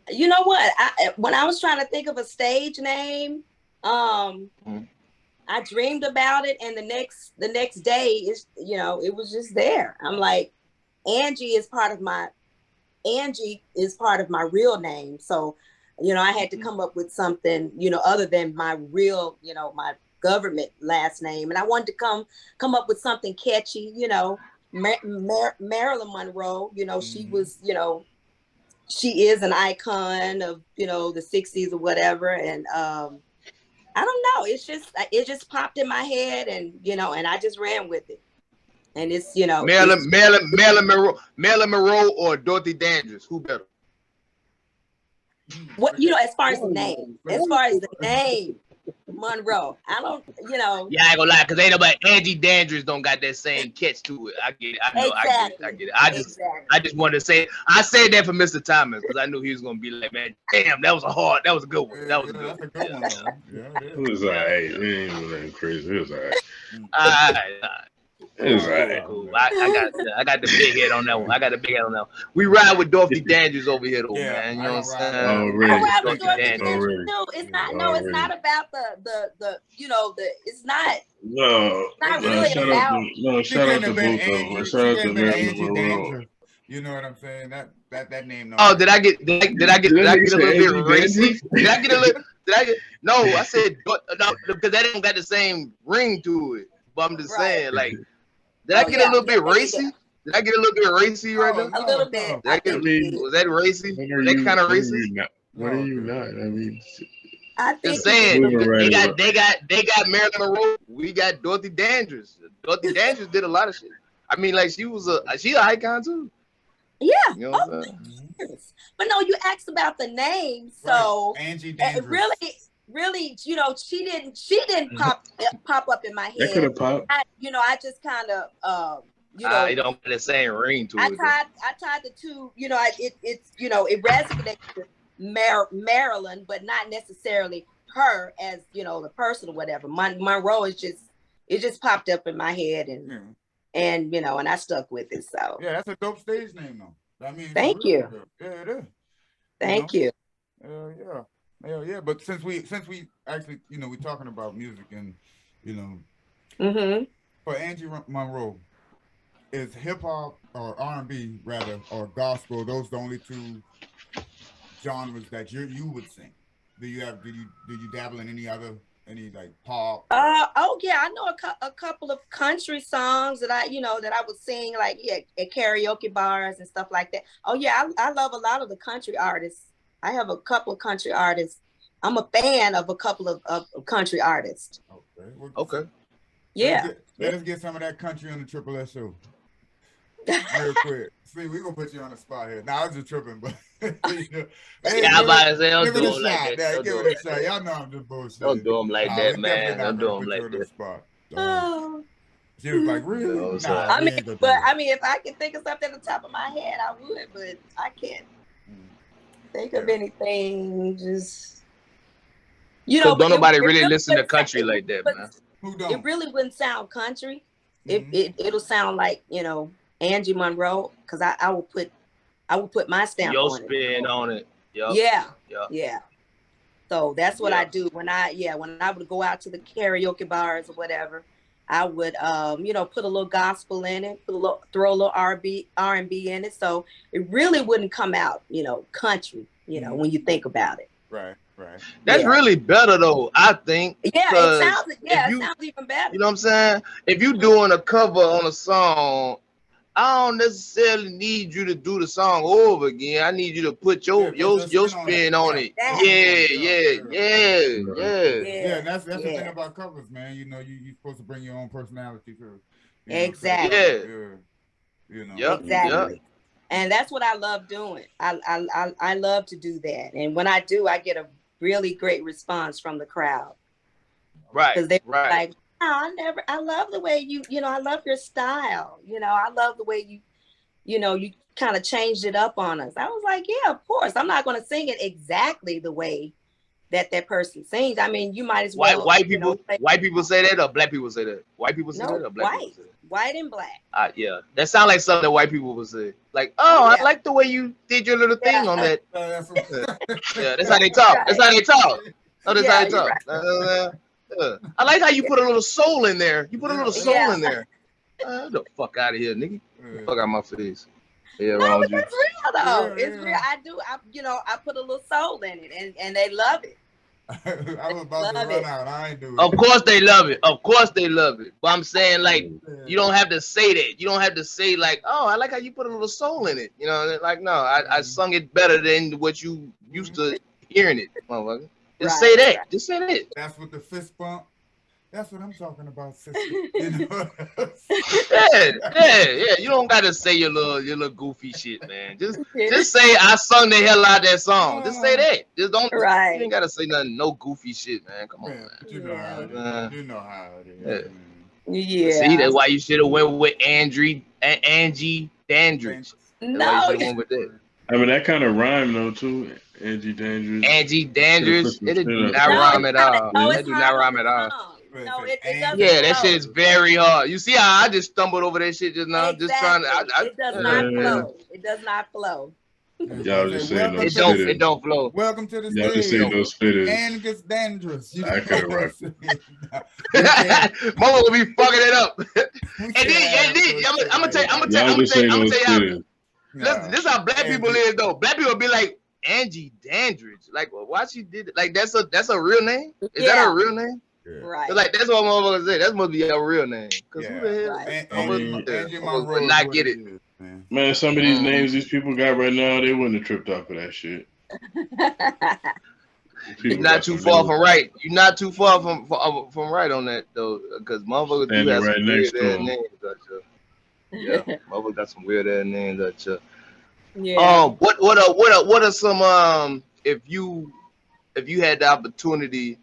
You know what? When I was trying to think of a stage name, I dreamed about it, and the next day is, you know, it was just there. I'm like, Angie is part of my real name, so you know I had to come up with something, you know, other than my real, you know, my government last name, and I wanted to come up with something catchy, you know. Marilyn Monroe, you know, she was, you know, she is an icon of, you know, the 60s or whatever, and I don't know, it just popped in my head, and you know, and I just ran with it, and it's, you know, Marilyn Monroe or Dorothy Dandridge, who better? what, you know, as far as the name, Monroe, I don't, you know. Yeah, I ain't gonna lie, cause ain't nobody Angie Dandridge don't got that same catch to it. I get it. I know. Exactly. I get it. I just wanted to say I said that for Mr. Thomas because I knew he was gonna be like, man, damn, that was a good one. That was a good one. That's a good one, though. Yeah, it It is. was alright. It ain't nothing crazy. It was alright. All right. It was alright. Cool. I got the big head on that one. We ride with Dorothy Dandridge over here, though, Yeah, man. You I know don't what ride I'm with saying? I Already. rap with Dorothy Dorothy Dandridge. Dandridge too. It's not, no, it's not about the you know, it's not No, really shout about. out to She shout out couldn't to have been both of them. Angie. Shout She out to couldn't have been Marilyn Angie Monroe. Danger. You know what I'm saying? That name. Oh, did I get a little bit racy? No, I said no, because that ain't got the same ring to it. But I'm just saying, like, did I get a little bit racy? Did I get a little bit racy right there? A little bit. Did I get, I think was that racy? When Was that kind of racist? What are you not? I mean, I think Just saying, Moving right they got Marilyn Monroe. We got Dorothy Dandridge. Dorothy Dandridge did a lot of shit. I mean, like she an icon too. Yeah. You know what I'm saying? Yes. But no, you asked about the name, so Angie it Dandridge. really, you know, she didn't pop up in my that could head. have popped. I just kind of, you know, It don't got the same ring to I it. tied the two, you know, it's, you know, it resonated with Marilyn, but not necessarily her as, you know, the person or whatever. Monroe is it just popped up in my head, and you know, and I stuck with it. So Yeah, that's a dope stage name though. I mean, Thank for real, you. for real. Yeah, it is. thank you. Hell yeah. But since we actually, you know, we're talking about music and, you know, Mm-hmm. for Angie Monroe, is hip hop or R&B rather or gospel those the only two genres that you would sing? Do you dabble in any like pop? Oh yeah, I know a couple of country songs that I would sing like at karaoke bars and stuff like that. Oh yeah, I love a lot of the country artists. I have a couple of country artists. I'm a fan of a couple of country artists. Okay. Okay. Yeah. Let us get some of that country on the Triple S show. Real quick. See, we're gonna put you on the spot here. Now I was just tripping, but you know, hey, Yeah, I'm about to say, don't give do it a them like shot. that. Yeah, Don't give do it them a shot. Y'all know I'm just bullshit. Don't do them like that, we man. definitely not Don't do gonna them put you like on the that. spot. Oh. She was like, really? No, Nah, sorry. I we mean, ain't gonna do but that. I mean, if I could think of something at the top of my head, I would, but I can't think of Yeah. anything. Just you Because know, don't but nobody really listen to wouldn't sound- country like that, but man. Who It don't? really wouldn't sound country. Mhm. It'll sound like, you know, Angie Monroe, because I will put my stamp Your on it. spin on it. Yup. Yeah, Yup. yeah. So that's what Yeah. I do when I would go out to the karaoke bars or whatever. I would you know, put a little gospel in it, throw a little R&B in it, so it really wouldn't come out, you know, country, you know, when you think about it. Right. That's Yeah. really better though, I think. Yeah, it 'Cause sounds if you- it sounds even better. You know what I'm saying? If you doing a cover on a song, I don't necessarily need you to do the song over again. I need you to put your spin on it. Yeah. Yeah. And that's the Yeah. thing about covers, man. You know, you're supposed to bring your own personality too. Exactly. Yeah. You know. Yep. Exactly. And that's what I love doing. I love to do that. And when I do, I get a really great response from the crowd. Right. Because they're Right. like, oh, I love the way you know, I love your style. You know, I love the way you know, you kind of changed it up on us. I was like, yeah, of course. I'm not going to sing it exactly the way that person sings. I mean, you might as well. White you know, people, white people say that, or black people say that. White people say that, or black people say that. White and black. Yeah, that sounds like something that white people would say. Like, oh, Yeah. I like the way you did your little thing on that. That's Yeah, that's how they talk. That's how they talk. Oh, that's how they you're talk. I like how you put a little soul in there. You put a little soul Yeah. in there. Get the fuck out of here, nigga. Yeah. Fuck out my face. Yeah, No, wrong but with you. that's real though. Yeah, It's yeah. real. I do. You know, I put a little soul in it, and they love it. I was about to Love run it. out. I ain't doing it. Of course they love it. Of course they love it. But I'm saying, like, you don't have to say that. You don't have to say like, oh, I like how you put a little soul in it. You know, like, no, I sung it better than what you used to hearing it, motherfucker. Just Right, say that. right. Just say that. That's what the fist bump. That's what I'm talking about, sister. You know? Yeah. You don't gotta say your little goofy shit, man. Just say I sung the hell out of that song. Just say that. Just don't. Right. You ain't gotta say nothing. No goofy shit, man. Come on, Man, man. but you know how it Yeah. is. You know how it is. Yeah. Man. Yeah. See, that's why you should have went with Angie Dandridge. That's why you No. should have went with that. I mean, that kind of rhyme though too. Angie Dangerous. Angie Dandridge. It do not No, rhyme at all. No, That it's do hard not on rhyme the at all. tongue. No, it doesn't. Yeah, that flow. shit is very hard. You see how I just stumbled over that shit just now? Just trying to. Exactly. It does not flow. It does not flow. Y'all just saying Welcome those to the- spitters. It don't flow. Welcome to the Y'all just stage. saying those spitters. Angus Dandridge. You I couldn't rock Mama will be fucking it up. And And then, I'm gonna tell Y'all just saying those you how. spitters. Listen, this is how black people is though. Black people be like Angie Dandridge. Like, well, why she did it? Like, that's a real name? Is that Yeah. a real name? Right. Like, that's what motherfuckers say. That must be a real name. Cause who the hell? Right. Angie Monroe would not is get what it. is, man. Man, some of these names these people got right now, they wouldn't have tripped off of that shit. You're not too far from right. You're not too far from right on that though, because motherfuckers do Standing have right some next weird to ass 'em. names. Yeah, motherfuckers got some weird ass names. Yeah. What are some if you had the opportunity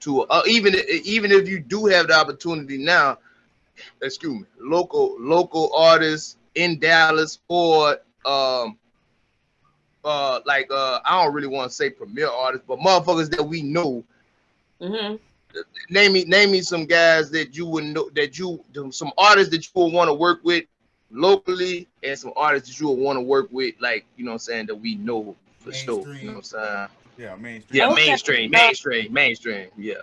to even if you do have the opportunity now, excuse me, local artists in Dallas or like I don't really want to say premier artists, but motherfuckers that we know. Mm-hmm. Name me some guys that you would know, some artists that you would want to work with locally, and some artists that you would want to work with, like, you know what I'm saying, that we know for sure. You know what I'm saying? Yeah, mainstream. Yeah, Okay. mainstream. Yeah.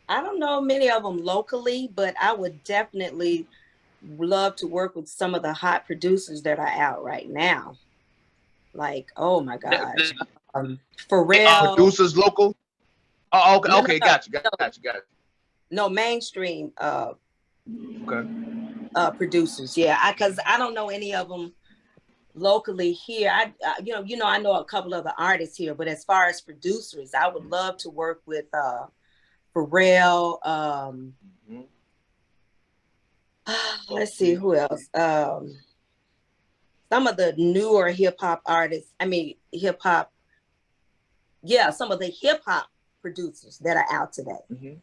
I don't know many of them locally, but I would definitely love to work with some of the hot producers that are out right now. Like, oh my gosh, Pharrell. Producers local. Oh, okay, No, okay, got you. No, mainstream Okay. producers. Yeah, because I don't know any of them locally here. I know a couple of the artists here, but as far as producers, I would love to work with Pharrell. Mhm. Let's see who else. Some of the newer hip hop artists. I mean, hip hop. Yeah, some of the hip hop producers that are out today. Mhm.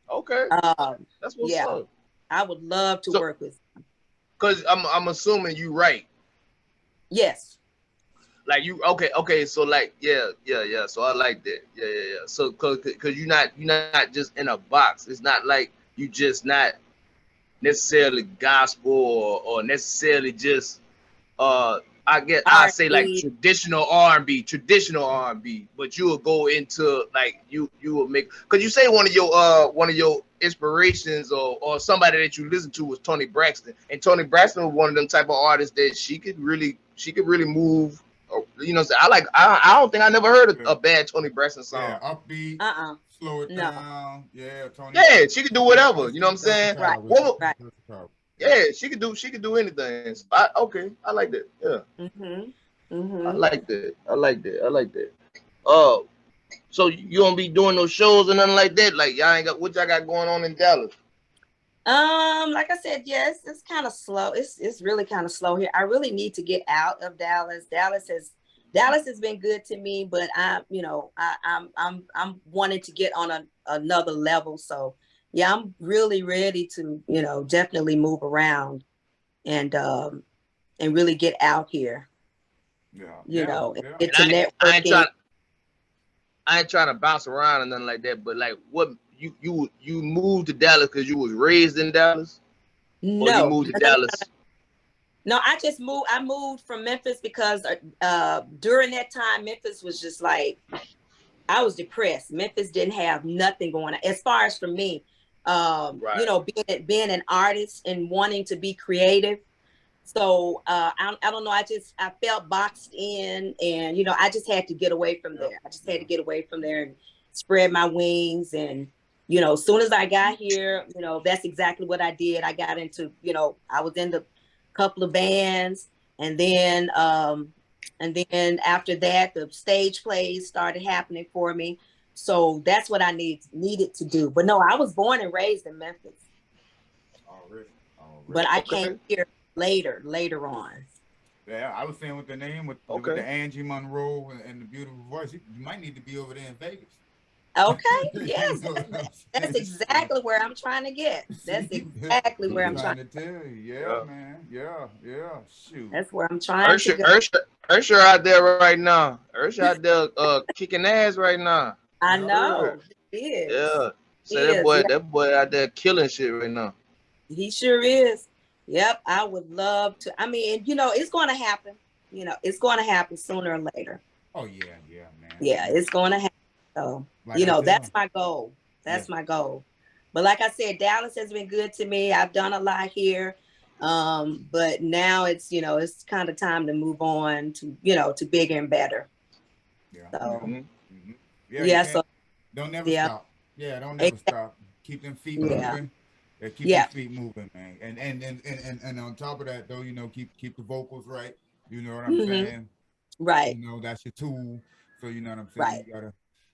Okay, that's what's Yeah, up. I would love to So, work with. cause I'm assuming you right. Yes. Like you okay, so like yeah. So I like that. Yeah. So cause you're not just in a box. It's not like you just not necessarily gospel or necessarily just I say like R&B. traditional R&B, but you will go into like you will make, because you say one of your inspirations or somebody that you listen to was Toni Braxton, and Toni Braxton was one of them type of artists that she could really move. You know, I don't think I never heard a bad Toni Braxton Yeah, song. upbeat, slow it No. down. Yeah, Tony. Yeah, she could do whatever. You know what I'm saying? Right. Right. Yeah, she could do anything. So I like that. Yeah. I like that. I like that. So you don't be doing those shows and nothing like that? Like y'all ain't got what y'all got going on in Dallas? Like I said, yes, it's kind of slow. It's really kind of slow here. I really need to get out of Dallas. Dallas has been good to me, but I'm wanting to get on another level. So yeah, I'm really ready to, definitely move around and really get out here. Yeah. Get to And networking. I ain't trying to bounce around and nothing like that, but like what you moved to Dallas because you was raised in Dallas? Or you No, moved to Dallas? no, I moved from Memphis because during that time, Memphis was just like, I was depressed. Memphis didn't have nothing going on as far as for me. Right. Being an artist and wanting to be creative. So I don't know. I felt boxed in, and I just had to get away from there. I just had to get away from there and spread my wings. And as soon as I got here, that's exactly what I did. I got into, I was in the couple of bands, and then after that, the stage plays started happening for me. So that's what I needed to do. But no, I was born and raised in Memphis. Already. But I came here later on. Yeah, I was saying with the name with the Angie Monroe and the beautiful voice, you might need to be over there in Vegas. Okay, yes, that's exactly where I'm trying to get. That's exactly where I'm trying to tell you. Yeah, man. Yeah. Shoot. That's where I'm trying to go. Ursha out there right now. Ursha out there kicking ass right now. I know. He is. Yeah. So that boy out there killing shit right now. He sure is. Yep, I would love to. I mean, it's going to happen. It's going to happen sooner or later. Oh yeah, man. Yeah, it's going to happen. So, that's my goal. That's my goal. But like I said, Dallas has been good to me. I've done a lot here. But now it's, it's kind of time to move on to, to bigger and better. Yeah. So, yeah. So don't never stop. Yeah, don't never stop. Keep them feet moving. Keep your feet moving, man. And on top of that, though, keep the vocals right. You know what I'm saying? Right. That's your tool. So you know what I'm saying? Right. You gotta,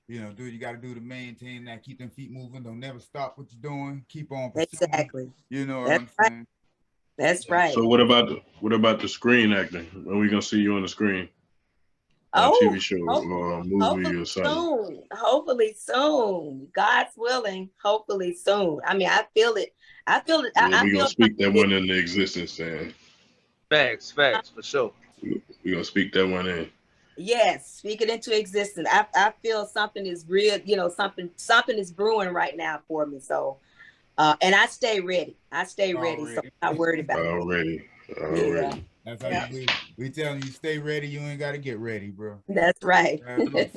you gotta do to maintain that. Keep them feet moving. Don't never stop what you're doing. Keep on pursuing. Exactly. You know what I'm saying? That's right. So what about the screen acting? When are we gonna see you on the screen? TV show or movie or something? Hopefully soon. God's willing. Hopefully soon. I mean, I feel it. Yeah, we're gonna speak that one into existence, man. Facts, for sure. We're gonna speak that one in. Yes, speak it into existence. I feel something is real, something is brewing right now for me. So and I stay ready. So I'm not worried about it. Already. Yeah. That's how we telling you stay ready, you ain't gotta get ready, bro. That's right. That's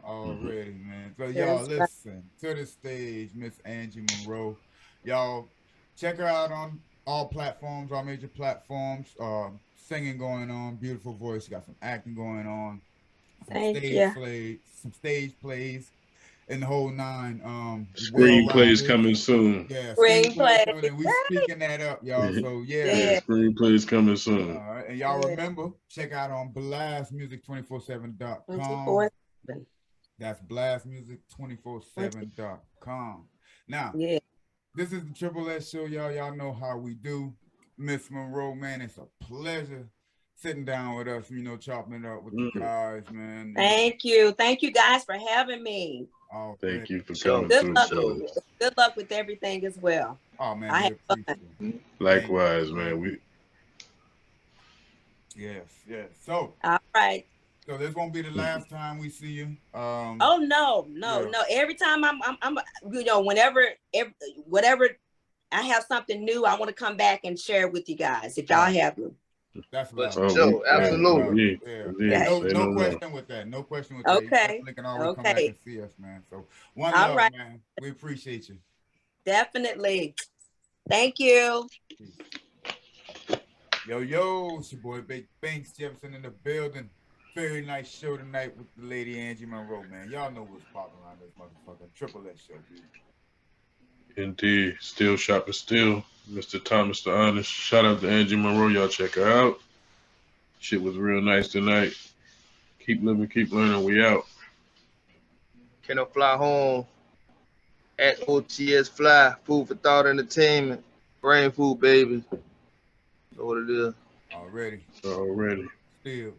already, man. So y'all listen to the stage, Miss Angie Monroe. Y'all check her out on all platforms, all major platforms. Singing going on, beautiful voice, got some acting going on, some stage plays, and the whole nine. Screenplays coming soon. Yeah, screenplays. And we speaking that up, y'all. So yeah, screenplays coming soon. All right, and y'all remember, check out on blastmusic247.com. That's blastmusic247.com. Now, Yeah. this is the Triple S show, y'all. Y'all know how we do. Miss Monroe, man, it's a pleasure sitting down with us, you know, chopping it up with the guys, man. Thank you. Thank you guys for having me. Oh, Thank you for So, coming Good through. luck. brother. Good luck with everything as well. Oh, man, I we have fun. appreciate it. Likewise, man. Yes, yes. So All right. this won't be the last time we see you. Oh no. Yeah. Every time I'm you know, whatever I have something new, I want to come back and share it with you guys. If y'all have them. That's But love. Joe, absolutely. Yeah. Okay. No question with that. No question with that. You Okay. definitely can always come back Okay. and see us, man. So one All love, right. man. We appreciate you. Definitely. Thank you. Yo, it's your boy Big Banks Jefferson in the building. Very nice show tonight with the lady Angie Monroe, man. Y'all know what's popping around this motherfucker. Triple S show, dude. Indeed. Still shopping still. Mr. Thomas the Honest. Shout out to Angie Monroe. Y'all check her out. Shit was real nice tonight. Keep living, keep learning. We out. Can I fly home? At OTS Fly, Food for Thought Entertainment, Brain Food, baby. Know what it is. Already. Already. Still.